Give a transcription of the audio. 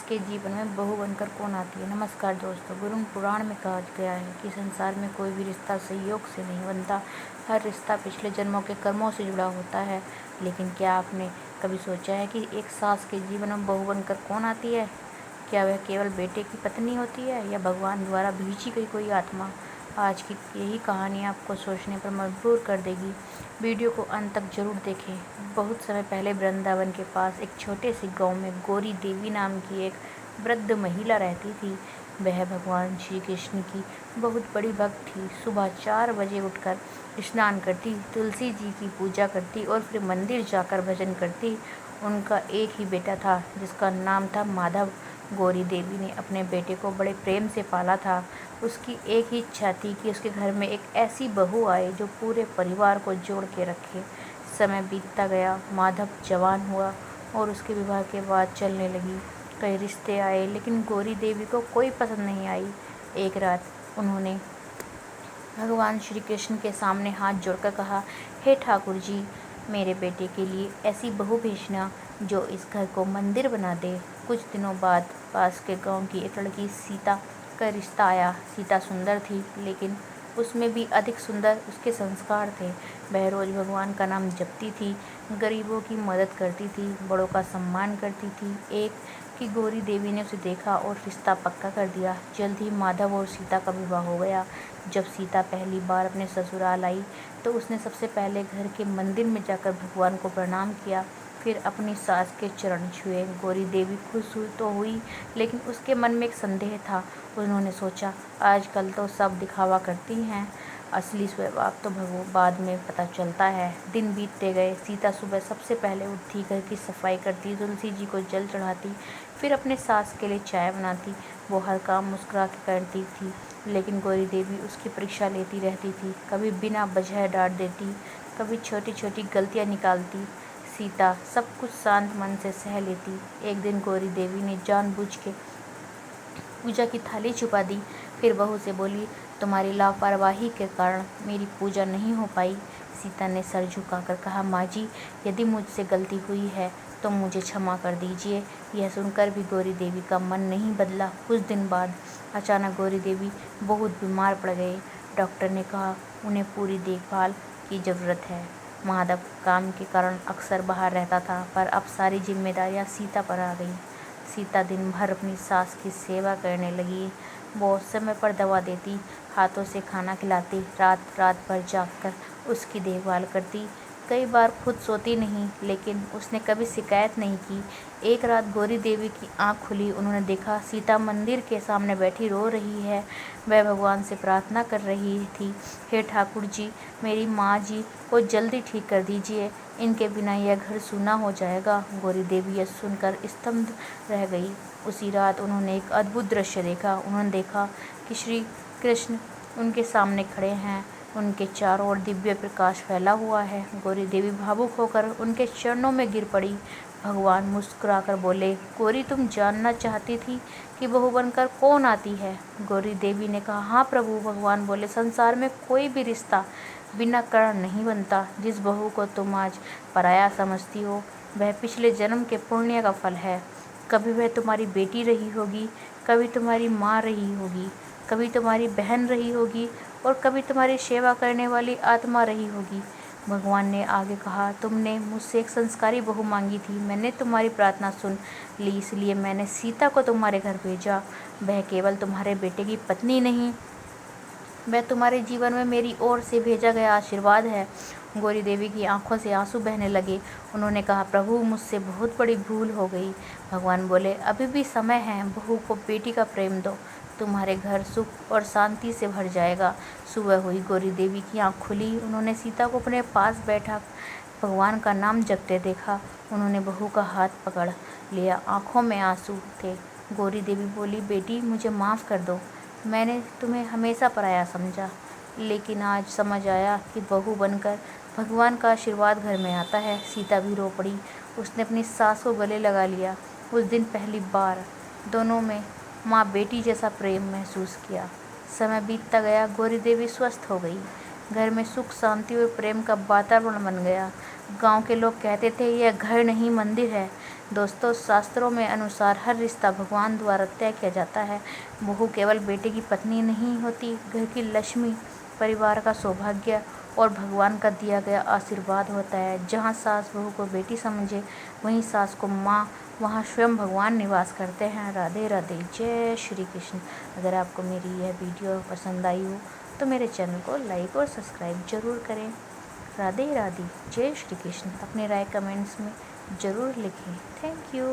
के जीवन में बहू बनकर कौन आती है। नमस्कार दोस्तों, गुरु पुराण में कहा गया है कि संसार में कोई भी रिश्ता संयोग से नहीं बनता। हर रिश्ता पिछले जन्मों के कर्मों से जुड़ा होता है। लेकिन क्या आपने कभी सोचा है कि एक सास के जीवन में बहू बनकर कौन आती है? क्या वह केवल बेटे की पत्नी होती है या भगवान द्वारा भेजी गई कोई आत्मा? आज की यही कहानी आपको सोचने पर मजबूर कर देगी। वीडियो को अंत तक जरूर देखें। बहुत समय पहले वृंदावन के पास एक छोटे से गांव में गौरी देवी नाम की एक वृद्ध महिला रहती थी। वह भगवान श्री कृष्ण की बहुत बड़ी भक्त थी। सुबह 4 बजे उठकर स्नान करती, तुलसी जी की पूजा करती और फिर मंदिर जाकर भजन करती। उनका एक ही बेटा था जिसका नाम था माधव। गौरी देवी ने अपने बेटे को बड़े प्रेम से पाला था। उसकी एक ही इच्छा थी कि उसके घर में एक ऐसी बहू आए जो पूरे परिवार को जोड़ के रखे। समय बीतता गया, माधव जवान हुआ और उसके विवाह के बाद चलने लगी। कई रिश्ते आए लेकिन गौरी देवी को कोई पसंद नहीं आई। एक रात उन्होंने भगवान श्री कृष्ण के सामने हाथ जोड़कर कहा, हे ठाकुर जी, मेरे बेटे के लिए ऐसी बहू भेजना जो इस घर को मंदिर बना दे। कुछ दिनों बाद पास के गांव की एक लड़की सीता का रिश्ता आया। सीता सुंदर थी लेकिन उसमें भी अधिक सुंदर उसके संस्कार थे। वह रोज भगवान का नाम जपती थी, गरीबों की मदद करती थी, बड़ों का सम्मान करती थी। एक कि गौरी देवी ने उसे देखा और रिश्ता पक्का कर दिया। जल्द ही माधव और सीता का विवाह हो गया। जब सीता पहली बार अपने ससुराल आई तो उसने सबसे पहले घर के मंदिर में जाकर भगवान को प्रणाम किया, फिर अपनी सास के चरण छुए। गौरी देवी खुश तो हुई लेकिन उसके मन में एक संदेह था। उन्होंने सोचा, आजकल तो सब दिखावा करती हैं, असली स्वभाव तो बाद में पता चलता है। दिन बीतते गए। सीता सुबह सबसे पहले उठती, घर की सफाई करती, तुलसी जी को जल चढ़ाती, फिर अपने सास के लिए चाय बनाती। वो हर काम मुस्कुरा के करती थी लेकिन गौरी देवी उसकी परीक्षा लेती रहती थी। कभी बिना वजह डांट देती, कभी छोटी छोटी गलतियां निकालती। सीता सब कुछ शांत मन से सह लेती। एक दिन गौरी देवी ने जानबूझ के पूजा की थाली छुपा दी। फिर बहू से बोली, तुम्हारी लापरवाही के कारण मेरी पूजा नहीं हो पाई। सीता ने सर झुकाकर कहा, माँ जी, यदि मुझसे गलती हुई है तो मुझे क्षमा कर दीजिए। यह सुनकर भी गौरी देवी का मन नहीं बदला। कुछ दिन बाद अचानक गौरी देवी बहुत बीमार पड़ गई। डॉक्टर ने कहा उन्हें पूरी देखभाल की ज़रूरत है। माधव काम के कारण अक्सर बाहर रहता था पर अब सारी जिम्मेदारियां सीता पर आ गई। सीता दिन भर अपनी सास की सेवा करने लगी। वो समय पर दवा देती, हाथों से खाना खिलाती, रात रात भर जागकर उसकी देखभाल करती। कई बार खुद सोती नहीं लेकिन उसने कभी शिकायत नहीं की। एक रात गौरी देवी की आंख खुली। उन्होंने देखा सीता मंदिर के सामने बैठी रो रही है। वह भगवान से प्रार्थना कर रही थी, हे ठाकुर जी, मेरी माँ जी को जल्दी ठीक कर दीजिए, इनके बिना यह घर सूना हो जाएगा। गौरी देवी यह सुनकर स्तब्ध रह गई। उसी रात उन्होंने एक अद्भुत दृश्य देखा। उन्होंने देखा कि श्री कृष्ण उनके सामने खड़े हैं, उनके चारों ओर दिव्य प्रकाश फैला हुआ है। गौरी देवी भावुक होकर उनके चरणों में गिर पड़ी। भगवान मुस्कुराकर बोले, गौरी, तुम जानना चाहती थी कि बहू बनकर कौन आती है? गौरी देवी ने कहा, हाँ प्रभु। भगवान बोले, संसार में कोई भी रिश्ता बिना कारण नहीं बनता। जिस बहू को तुम आज पराया समझती हो वह पिछले जन्म के पुण्य का फल है। कभी वह तुम्हारी बेटी रही होगी, कभी तुम्हारी माँ रही होगी, कभी तुम्हारी बहन रही होगी और कभी तुम्हारी सेवा करने वाली आत्मा रही होगी। भगवान ने आगे कहा, तुमने मुझसे एक संस्कारी बहू मांगी थी, मैंने तुम्हारी प्रार्थना सुन ली, इसलिए मैंने सीता को तुम्हारे घर भेजा। वह केवल तुम्हारे बेटे की पत्नी नहीं, वह तुम्हारे जीवन में मेरी ओर से भेजा गया आशीर्वाद है। गौरी देवी की आंखों से आंसू बहने लगे। उन्होंने कहा, प्रभु, मुझसे बहुत बड़ी भूल हो गई। भगवान बोले, अभी भी समय है, बहू को बेटी का प्रेम दो, तुम्हारे घर सुख और शांति से भर जाएगा। सुबह हुई, गौरी देवी की आंख खुली। उन्होंने सीता को अपने पास बैठा भगवान का नाम जपते देखा। उन्होंने बहू का हाथ पकड़ लिया, आंखों में आंसू थे। गौरी देवी बोली, बेटी, मुझे माफ़ कर दो, मैंने तुम्हें हमेशा पराया समझा, लेकिन आज समझ आया कि बहू बनकर भगवान का आशीर्वाद घर में आता है। सीता भी रो पड़ी। उसने अपनी सास को गले लगा लिया। उस दिन पहली बार दोनों में माँ बेटी जैसा प्रेम महसूस किया। समय बीतता गया। गौरी देवी स्वस्थ हो गई। घर में सुख, शांति और प्रेम का वातावरण बन गया। गांव के लोग कहते थे, यह घर नहीं मंदिर है। दोस्तों, शास्त्रों में अनुसार हर रिश्ता भगवान द्वारा तय किया जाता है। बहू केवल बेटे की पत्नी नहीं होती, घर की लक्ष्मी, परिवार का सौभाग्य और भगवान का दिया गया आशीर्वाद होता है। जहाँ सास बहू को बेटी समझे, वहीं सास को माँ, वहाँ स्वयं भगवान निवास करते हैं। राधे राधे, जय श्री कृष्ण। अगर आपको मेरी यह वीडियो पसंद आई हो तो मेरे चैनल को लाइक और सब्सक्राइब जरूर करें। राधे राधे, जय श्री कृष्ण। अपनी राय कमेंट्स में ज़रूर लिखें। Thank you.